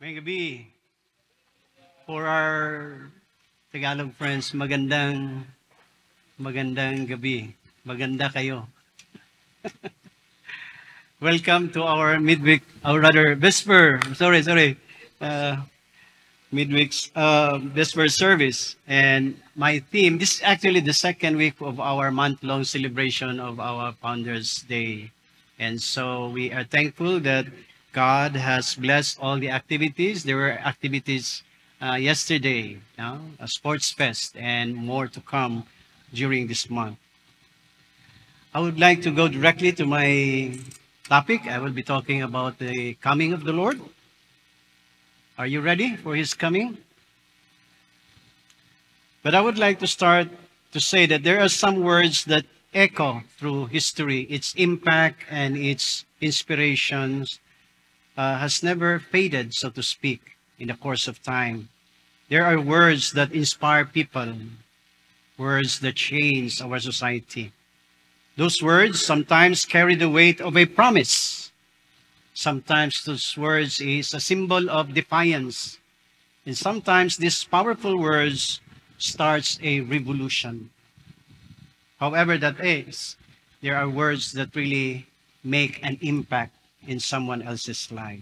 May gabi. For our Tagalog friends, magandang gabi. Maganda kayo. Welcome to our midweek, or rather vesper, uh, midweek's vesper service. And my theme, this is actually the second week of our month-long celebration of our Founders Day. And so we are thankful that God has blessed all the activities. There were activities yesterday, a sports fest, and more to come during this month. I would like to go directly to my topic. I will be talking about the coming of the Lord. Are you ready for His coming? But I would like to start to say that there are some words that echo through history. Its impact and its inspirations has never faded, so to speak, in the course of time. There are words that inspire people, words that change our society. Those words sometimes carry the weight of a promise. Sometimes those words is a symbol of defiance. And sometimes these powerful words starts a revolution. However that is, there are words that really make an impact in someone else's life.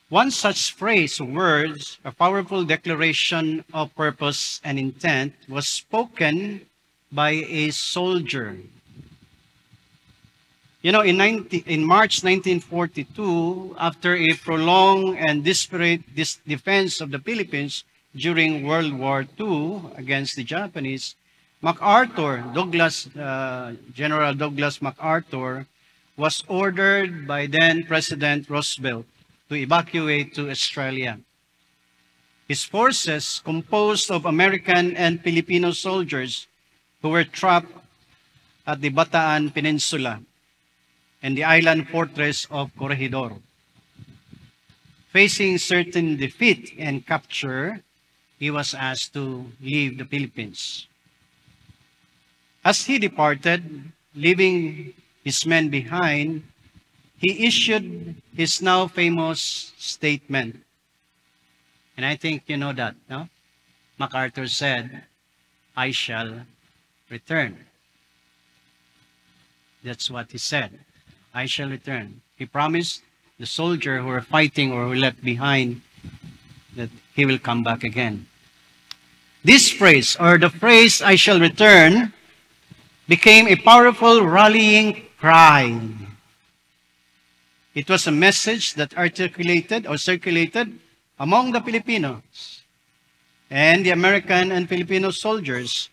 One such phrase, words, a powerful declaration of purpose and intent, was spoken by a soldier. You know, in March 1942, after a prolonged and desperate defense of the Philippines during World War II against the Japanese, General Douglas MacArthur, was ordered by then President Roosevelt to evacuate to Australia. His forces, composed of American and Filipino soldiers who were trapped at the Bataan Peninsula and the island fortress of Corregidor. Facing certain defeat and capture, he was asked to leave the Philippines. As he departed, leaving his men behind, he issued his now famous statement. And I think you know that, no? MacArthur said, "I shall return." That's what he said. I shall return. He promised the soldier who were fighting or who left behind that he will come back again. This phrase, or the phrase, "I shall return," became a powerful rallying cry. It was a message that articulated or circulated among the Filipinos and the American and Filipino soldiers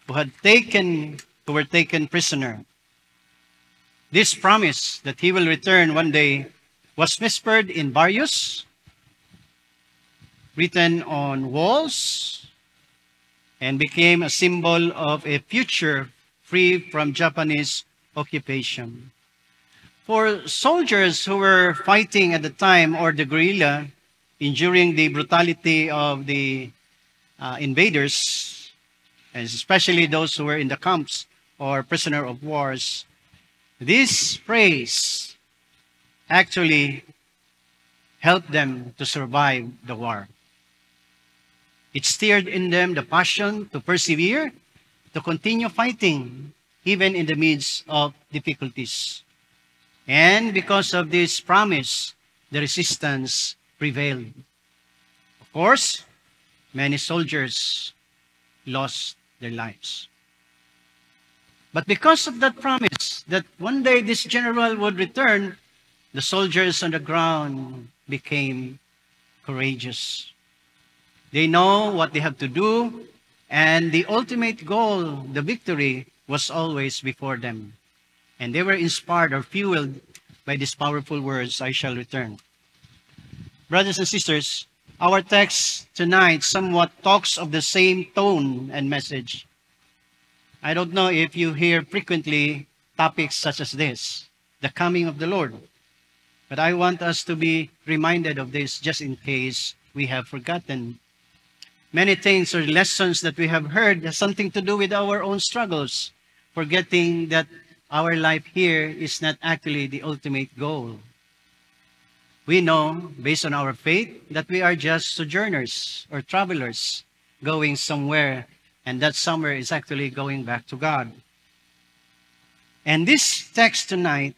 who were taken prisoner. This promise that he will return one day was whispered in barrios, written on walls, and became a symbol of a future free from Japanese occupation. For soldiers who were fighting at the time, or the guerrilla, enduring the brutality of the invaders, and especially those who were in the camps or prisoner of wars, this phrase actually helped them to survive the war. It stirred in them the passion to persevere, to continue fighting, even in the midst of difficulties. And because of this promise, the resistance prevailed. Of course, many soldiers lost their lives. But because of that promise, that one day this general would return, the soldiers on the ground became courageous. They know what they have to do, and the ultimate goal, the victory, was always before them. And they were inspired or fueled by these powerful words, "I shall return." Brothers and sisters, our text tonight somewhat talks of the same tone and message. I don't know if you hear frequently topics such as this, the coming of the Lord. But I want us to be reminded of this just in case we have forgotten. Many things or lessons that we have heard has something to do with our own struggles, forgetting that our life here is not actually the ultimate goal. We know, based on our faith, that we are just sojourners or travelers going somewhere, and that somewhere is actually going back to God. And this text tonight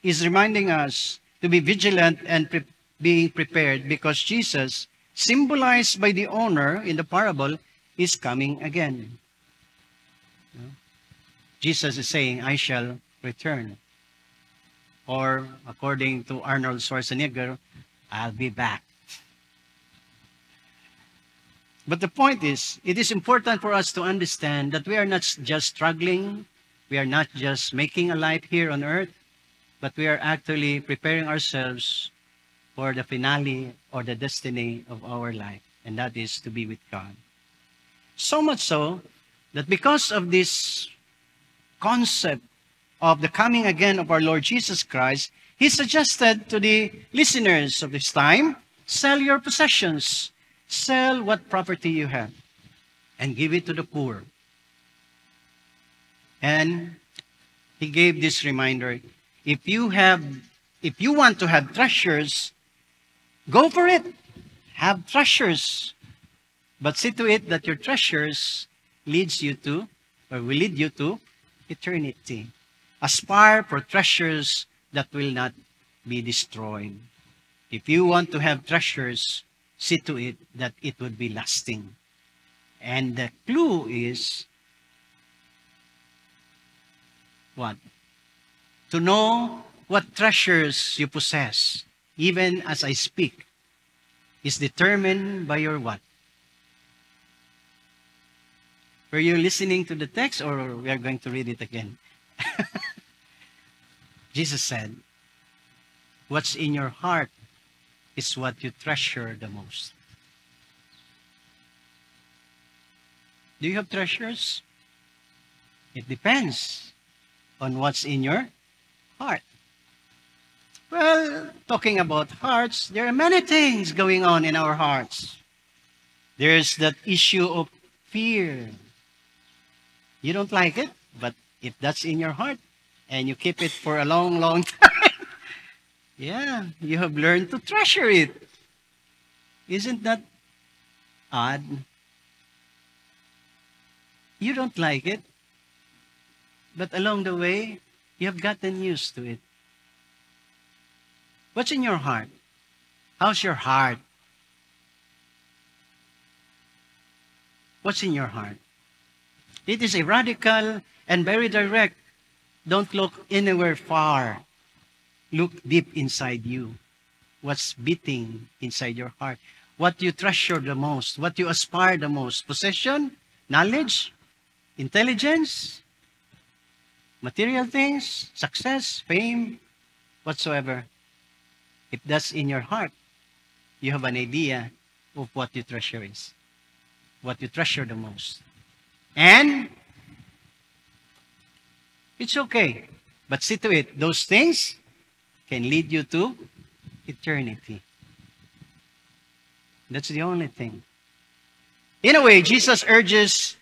is reminding us to be vigilant and being prepared, because Jesus, symbolized by the owner in the parable, is coming again. Jesus is saying, I shall return. Or, according to Arnold Schwarzenegger, I'll be back. But the point is, it is important for us to understand that we are not just struggling, we are not just making a life here on earth, but we are actually preparing ourselves for the finale or the destiny of our life, and that is to be with God. So much so that because of this concept of the coming again of our Lord Jesus Christ, he suggested to the listeners of this time, sell your possessions, sell what property you have, and give it to the poor. And he gave this reminder, if you want to have treasures, go for it. Have treasures. But see to it that your treasures will lead you to eternity. Aspire for treasures that will not be destroyed. If you want to have treasures, see to it that it would be lasting. And the clue is what? To know what treasures you possess, even as I speak, is determined by your what? Were you listening to the text, or we are going to read it again? Jesus said, what's in your heart is what you treasure the most. Do you have treasures? It depends on what's in your heart. Well, talking about hearts, there are many things going on in our hearts. There's that issue of fear. You don't like it, but if that's in your heart and you keep it for a long, long time, yeah, you have learned to treasure it. Isn't that odd? You don't like it, but along the way, you have gotten used to it. What's in your heart? How's your heart? What's in your heart? It is a radical and very direct. Don't look anywhere far. Look deep inside you. What's beating inside your heart? What you treasure the most? What you aspire the most? Possession? Knowledge? Intelligence? Material things? Success? Fame? Whatsoever. If that's in your heart, you have an idea of what you treasure is. What you treasure the most. And it's okay. But see to it, those things can lead you to eternity. That's the only thing. In a way, Jesus urges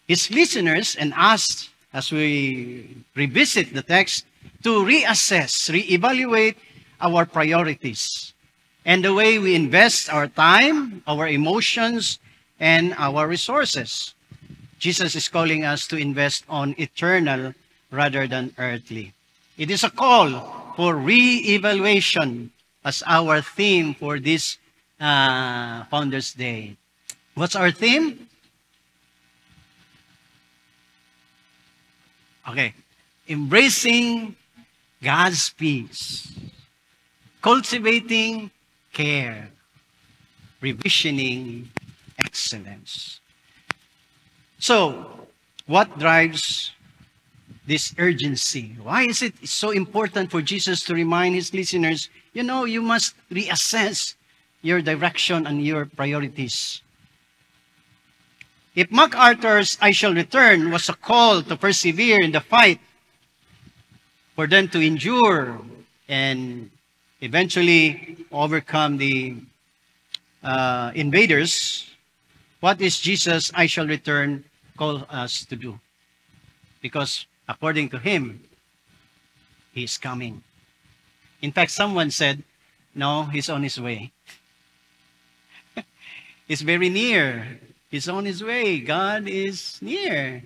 his listeners and us, as we revisit the text, to reassess, reevaluate our priorities and the way we invest our time, our emotions, and our resources. Jesus is calling us to invest on eternal rather than earthly. It is a call for re-evaluation as our theme for this Founders Day. What's our theme? Okay. Embracing God's peace. Cultivating care. Revisioning excellence. So, what drives this urgency? Why is it so important for Jesus to remind his listeners, you must reassess your direction and your priorities? If MacArthur's I Shall Return was a call to persevere in the fight, for them to endure and eventually overcome the invaders, what is Jesus' I Shall Return call us to do? Because according to him, he is coming. In fact, someone said No, he's on his way. He's very near. He's on his way. God is near.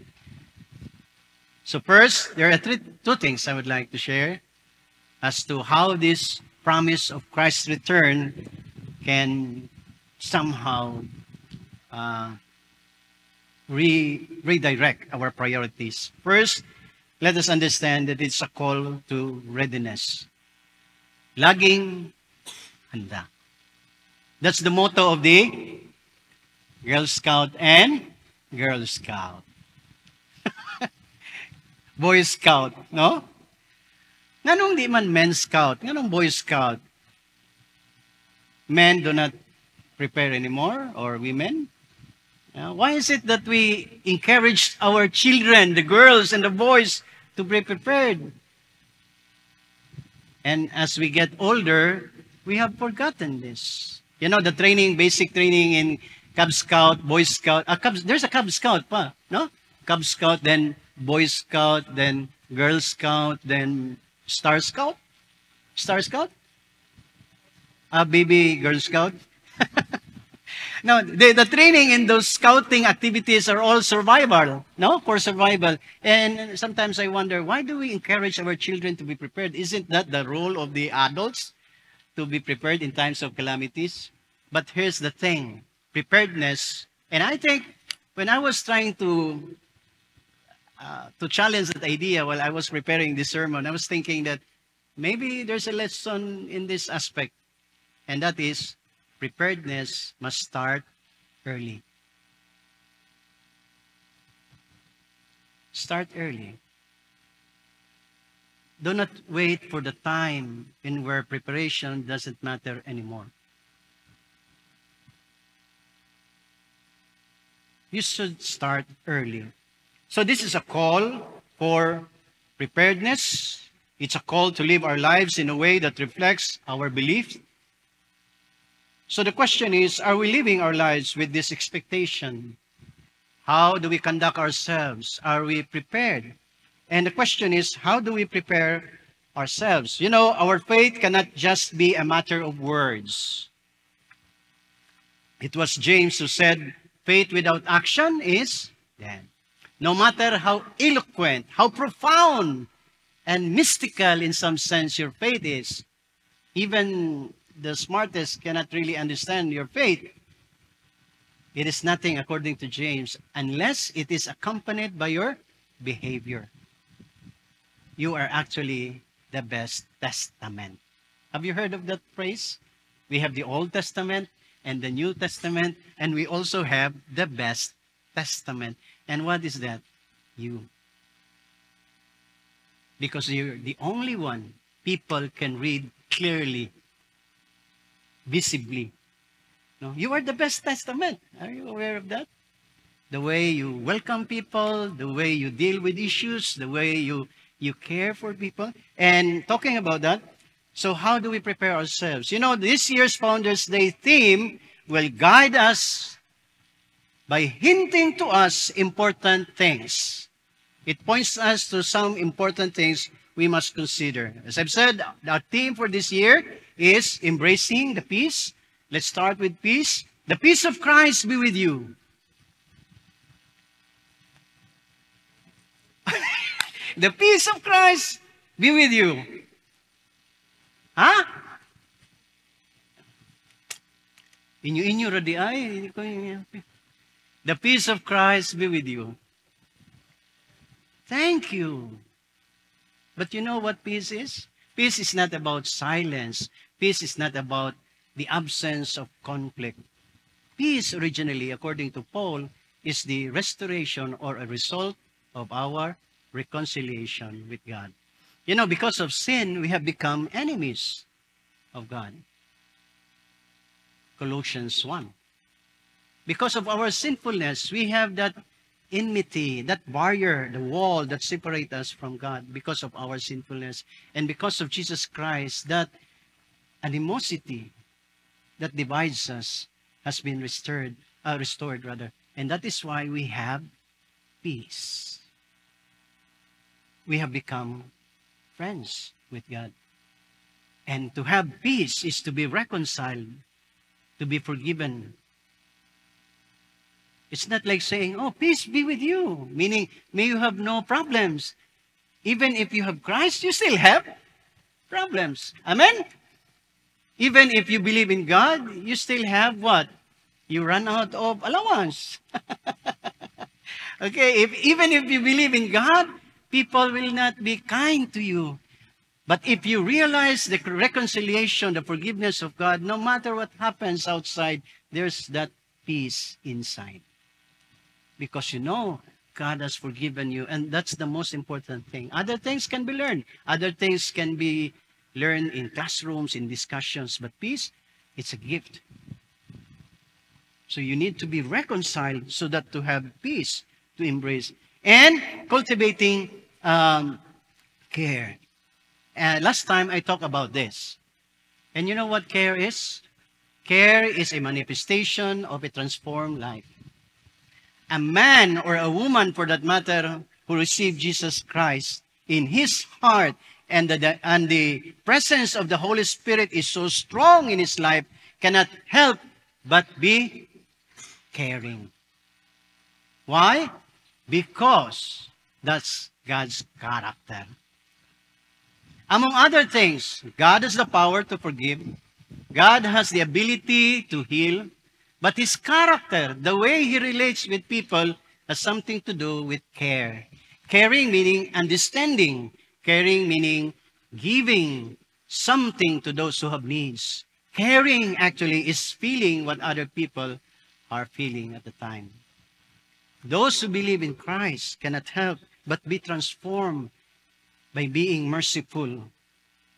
So first, there are two things I would like to share as to how this promise of Christ's return can somehow uh, redirect our priorities. First, let us understand that it's a call to readiness. Laging handa. That's the motto of the Girl Scout and Girl Scout. Boy Scout, no? Nganong di man Men Scout? Nganong Boy Scout? Men do not prepare anymore, or women? Why is it that we encourage our children, the girls and the boys, to be prepared? And as we get older, we have forgotten this. You know, the training, basic training in Cub Scout, Boy Scout. There's a Cub Scout pa, no? Cub Scout, then Boy Scout, then Girl Scout, then Star Scout? Star Scout? Baby Girl Scout? Now, the training in those scouting activities are all survival, no? For survival. And sometimes I wonder, why do we encourage our children to be prepared? Isn't that the role of the adults, to be prepared in times of calamities? But here's the thing, preparedness. And I think when I was trying to challenge that idea while I was preparing this sermon, I was thinking that maybe there's a lesson in this aspect, and that is preparedness must start early. Start early. Do not wait for the time in where preparation doesn't matter anymore. You should start early. So this is a call for preparedness. It's a call to live our lives in a way that reflects our beliefs. So the question is, are we living our lives with this expectation? How do we conduct ourselves? Are we prepared? And the question is, how do we prepare ourselves? You know, our faith cannot just be a matter of words. It was James who said, faith without action is dead. No matter how eloquent, how profound, and mystical in some sense your faith is, even the smartest cannot really understand your faith. It is nothing, according to James, unless it is accompanied by your behavior. You are actually the best testament. Have you heard of that phrase? We have the Old Testament and the New Testament, and we also have the best testament. And what is that? You. Because you're the only one people can read clearly, visibly. No? You are the best testament. Are you aware of that? The way you welcome people, the way you deal with issues, the way you care for people. And talking about that, so how do we prepare ourselves? You know, this year's Founders Day theme will guide us by hinting to us important things. It points us to some important things we must consider. As I've said, our theme for this year is embracing the peace. Let's start with peace. The peace of Christ be with you. The peace of Christ be with you. Huh? Inyo radi ay. The peace of Christ be with you. Thank you. But you know what peace is? Peace is not about silence. Peace is not about the absence of conflict. Peace originally, according to Paul, is the restoration or a result of our reconciliation with God. You know, because of sin, we have become enemies of God. Colossians 1. Because of our sinfulness, we have that enmity, that barrier, the wall that separates us from God because of our sinfulness. And because of Jesus Christ, that animosity that divides us has been restored. And that is why we have peace. We have become friends with God. And to have peace is to be reconciled, to be forgiven. It's not like saying, oh, peace be with you, meaning may you have no problems. Even if you have Christ, you still have problems. Amen? Even if you believe in God, you still have what? You run out of allowance. Okay, even if you believe in God, people will not be kind to you. But if you realize the reconciliation, the forgiveness of God, no matter what happens outside, there's that peace inside. Because you know God has forgiven you, and that's the most important thing. Other things can be learned. Other things can be learned in classrooms, in discussions. But peace, it's a gift. So you need to be reconciled so that to have peace, to embrace. And cultivating care. Last time I talked about this. And you know what care is? Care is a manifestation of a transformed life. A man or a woman, for that matter, who received Jesus Christ in his heart, and the presence of the Holy Spirit is so strong in his life, cannot help but be caring. Why? Because that's God's character. Among other things, God has the power to forgive. God has the ability to heal. But his character, the way he relates with people, has something to do with care. Caring meaning understanding. Caring meaning giving something to those who have needs. Caring actually is feeling what other people are feeling at the time. Those who believe in Christ cannot help but be transformed by being merciful.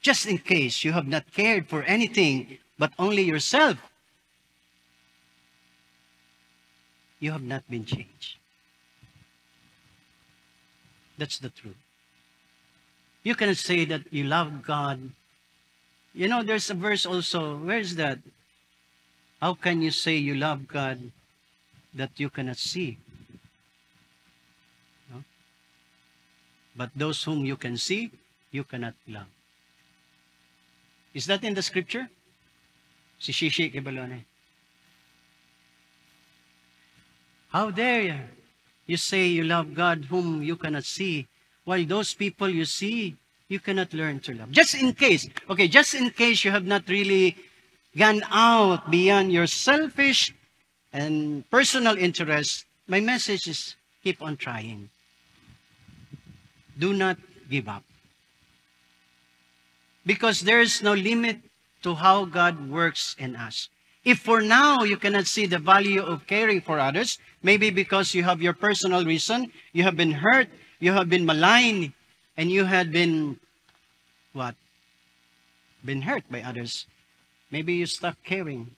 Just in case you have not cared for anything but only yourself, you have not been changed. That's the truth. You cannot say that you love God. You know, there's a verse also. Where is that? How can you say you love God that you cannot see? No? But those whom you can see, you cannot love. Is that in the scripture? Si Shishi Kibalone. How dare you say you love God whom you cannot see, while those people you see, you cannot learn to love. Just in case, okay, just in case you have not really gone out beyond your selfish and personal interests, my message is keep on trying. Do not give up. Because there is no limit to how God works in us. If for now you cannot see the value of caring for others, maybe because you have your personal reason, you have been hurt, you have been maligned, and you had been, what? Been hurt by others. Maybe you stop caring,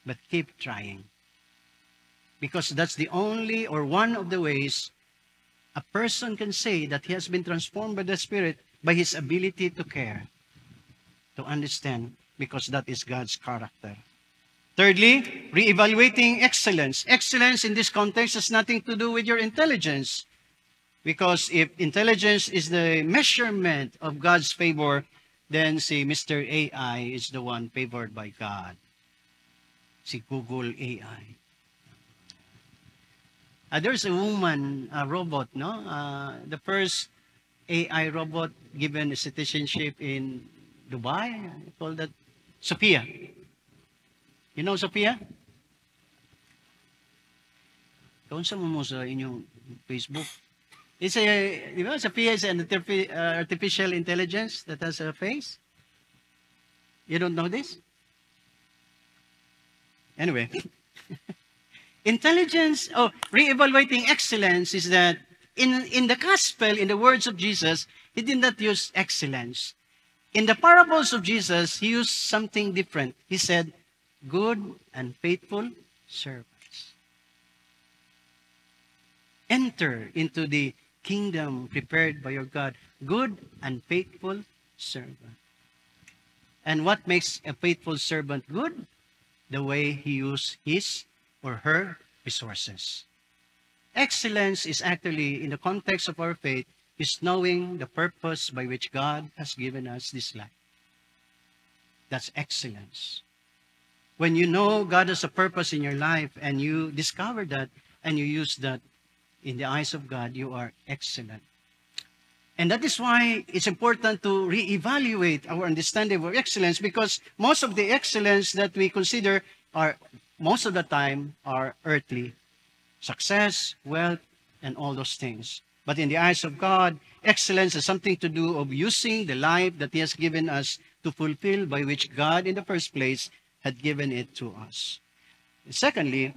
but keep trying. Because that's the only or one of the ways a person can say that he has been transformed by the Spirit by his ability to care, to understand, because that is God's character. Thirdly, reevaluating excellence. Excellence in this context has nothing to do with your intelligence. Because if intelligence is the measurement of God's favor, then si Mr. AI is the one favored by God. Si Google AI. There's a woman, a robot, no? The first AI robot given a citizenship in Dubai. I call that Sophia. You know Sophia? Kaunsa mo sa inyong Facebook? It's a, Sophia is an artificial intelligence that has a face. You don't know this? Anyway. Intelligence, reevaluating excellence is that in the gospel, in the words of Jesus, he did not use excellence. In the parables of Jesus, he used something different. He said, good and faithful servants. Enter into the kingdom prepared by your God. Good and faithful servant. And what makes a faithful servant good? The way he uses his or her resources. Excellence is actually, in the context of our faith, is knowing the purpose by which God has given us this life. That's excellence. When you know God has a purpose in your life and you discover that and you use that in the eyes of God, you are excellent. And that is why it's important to reevaluate our understanding of excellence, because most of the excellence that we consider are, most of the time, are earthly. Success, wealth, and all those things. But in the eyes of God, excellence has something to do of using the life that He has given us to fulfill, by which God in the first place had given it to us. Secondly,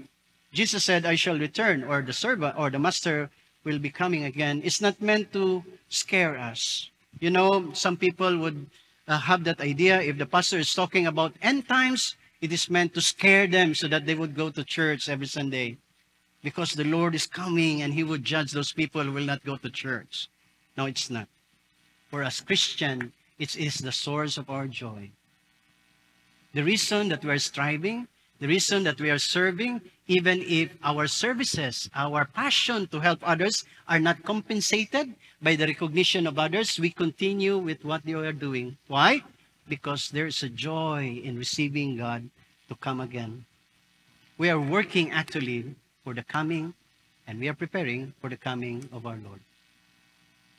Jesus said, I shall return, or the servant or the master will be coming again. It's not meant to scare us. You know, some people would have that idea. If the pastor is talking about end times, it is meant to scare them so that they would go to church every Sunday. Because the Lord is coming and He would judge those people who will not go to church. No, it's not. For us Christian, it is the source of our joy. The reason that we are striving, the reason that we are serving, even if our services, our passion to help others are not compensated by the recognition of others, we continue with what they are doing. Why? Because there is a joy in receiving God to come again. We are working actually for the coming, and we are preparing for the coming of our Lord.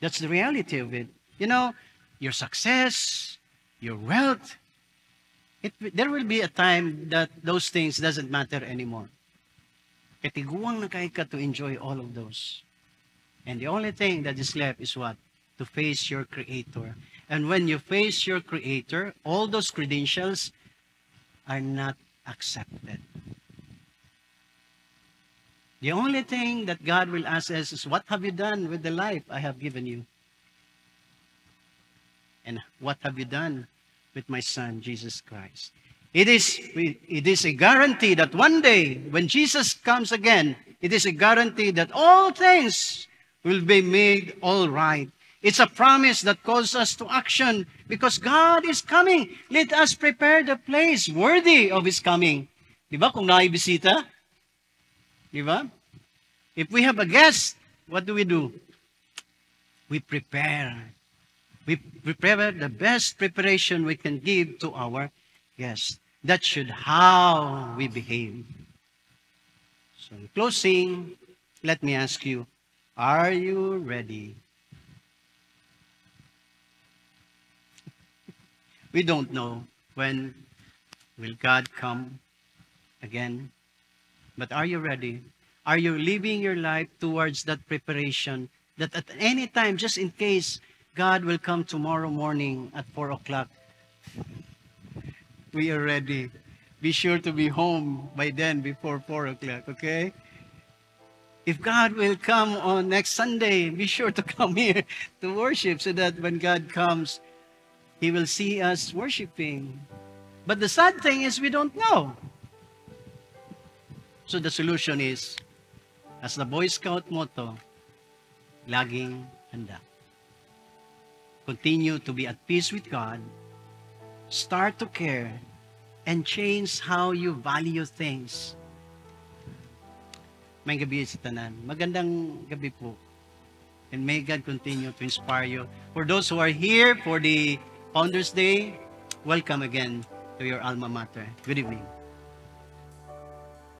That's the reality of it. You know, your success, your wealth, there will be a time that those things doesn't matter anymore. Katiguang na kay ka to enjoy all of those. And the only thing that is left is what? To face your Creator. And when you face your Creator, all those credentials are not accepted. The only thing that God will ask us is, what have you done with the life I have given you? And what have you done with my Son, Jesus Christ? It is a guarantee that one day, when Jesus comes again, it is a guarantee that all things will be made all right. It's a promise that calls us to action because God is coming. Let us prepare the place worthy of His coming. Diba? Kung naibisita, diba? If we have a guest, what do? We prepare. We prepare the best preparation we can give to our guests. That should how we behave. So in closing, let me ask you, are you ready? We don't know when will God come again. But are you ready? Are you living your life towards that preparation that at any time, just in case God will come tomorrow morning at 4 o'clock, we are ready. Be sure to be home by then before 4 o'clock, okay? If God will come on next Sunday, be sure to come here to worship so that when God comes, He will see us worshiping. But the sad thing is we don't know. So the solution is, as the Boy Scout motto, laging handa. Continue to be at peace with God. Start to care and change how you value things. May gabi sa tanan. Magandang gabi po. And may God continue to inspire you. For those who are here for the Founders Day, welcome again to your alma mater. Good evening.